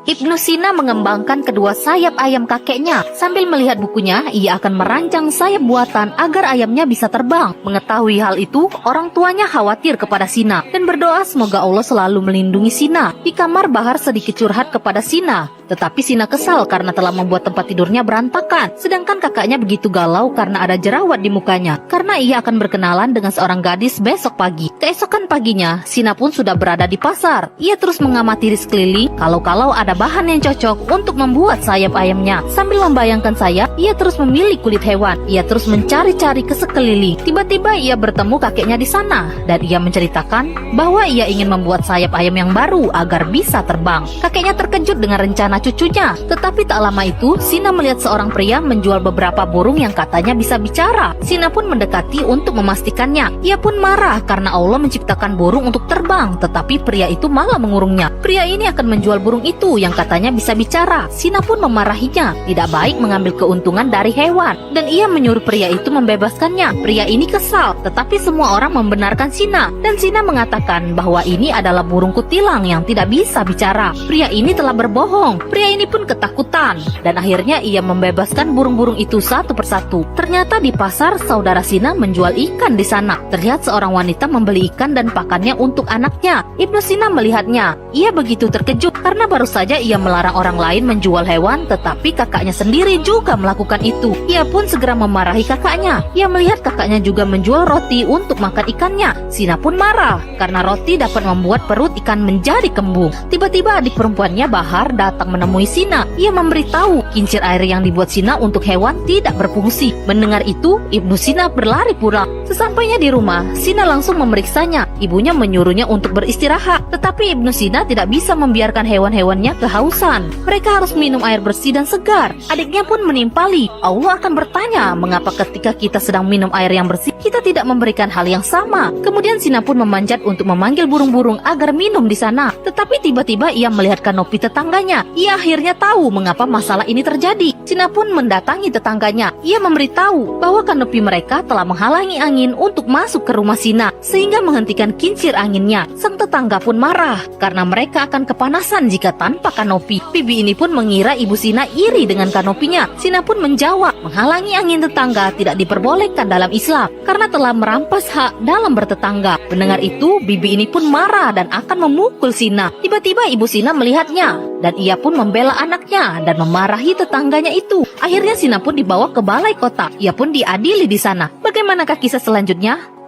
Ibnu Sina mengembangkan kedua sayap ayam kakeknya. Sambil melihat bukunya, ia akan merancang sayap buatan agar ayamnya bisa terbang. Mengetahui hal itu, orang tuanya khawatir kepada Sina dan berdoa semoga Allah selalu melindungi Sina. Di kamar, Bahar sedikit curhat kepada Sina. Tetapi Sina kesal karena telah membuat tempat tidurnya berantakan. Sedangkan kakaknya begitu galau karena ada jerawat di mukanya, karena ia akan berkenalan dengan seorang gadis besok pagi. Keesokan paginya, Sina pun sudah berada di pasar. Ia terus mengamati di sekeliling, kalau-kalau ada bahan yang cocok untuk membuat sayap ayamnya. Sambil membayangkan sayap, ia terus memilih kulit hewan. Ia terus mencari-cari ke sekeliling. Tiba-tiba ia bertemu kakeknya di sana, dan ia menceritakan bahwa ia ingin membuat sayap ayam yang baru agar bisa terbang. Kakeknya terkejut dengan rencana cucunya. Tetapi tak lama itu, Sina melihat seorang pria menjual beberapa burung yang katanya bisa bicara. Sina pun mendekati untuk memastikannya. Ia pun marah karena Allah menciptakan burung untuk terbang, tetapi pria itu malah mengurungnya. Pria ini akan menjual burung itu yang katanya bisa bicara. Sina pun memarahinya. Tidak baik mengambil keuntungan dari hewan, dan ia menyuruh pria itu membebaskannya. Pria ini kesal, tetapi semua orang membenarkan Sina, dan Sina mengatakan bahwa ini adalah burung kutilang yang tidak bisa bicara. Pria ini telah berbohong. Pria ini pun ketakutan, dan akhirnya ia membebaskan burung-burung itu satu persatu. Ternyata di pasar, saudara Sina menjual ikan di sana. Terlihat seorang wanita membeli ikan dan pakannya untuk anaknya. Ibnu Sina melihatnya. Ia begitu terkejut karena baru saja ia melarang orang lain menjual hewan, tetapi kakaknya sendiri juga melakukan itu. Ia pun segera memarahi kakaknya. Ia melihat kakaknya juga menjual roti untuk makan ikannya. Sina pun marah karena roti dapat membuat perut ikan menjadi kembung. Tiba-tiba adik perempuannya Bahar datang menemui Sina. Ia memberitahu kincir air yang dibuat Sina untuk hewan tidak berfungsi. Mendengar itu, Ibnu Sina berlari pulang. Sesampainya di rumah, Sina langsung memeriksanya. Ibunya menyuruhnya untuk beristirahat, tetapi Ibnu Sina tidak bisa membiarkan hewan-hewannya kehausan. Mereka harus minum air bersih dan segar. Adiknya pun menimpali. Allah akan bertanya, mengapa ketika kita sedang minum air yang bersih, kita tidak memberikan hal yang sama. Kemudian Sina pun memanjat untuk memanggil burung-burung agar minum di sana. Tetapi tiba-tiba ia melihat kanopi tetangganya. Ia akhirnya tahu mengapa masalah ini terjadi. Sina pun mendatangi tetangganya. Ia memberitahu bahwa kanopi mereka telah menghalangi angin untuk masuk ke rumah Sina, sehingga menghentikan kincir anginnya. Sang tetangga pun marah karena mereka akan kepanasan jika tanpa kanopi. Bibi ini pun mengira ibu Sina iri dengan kanopinya. Sina pun menjawab, menghalangi angin tetangga tidak diperbolehkan dalam Islam karena telah merampas hak dalam bertetangga. Mendengar itu, bibi ini pun marah dan akan memukul Sina. Tiba-tiba ibu Sina melihatnya, dan ia pun membela anaknya dan memarahi tetangganya itu. Akhirnya Sina pun dibawa ke balai kota. Ia pun diadili di sana. Bagaimanakah kisah selanjutnya?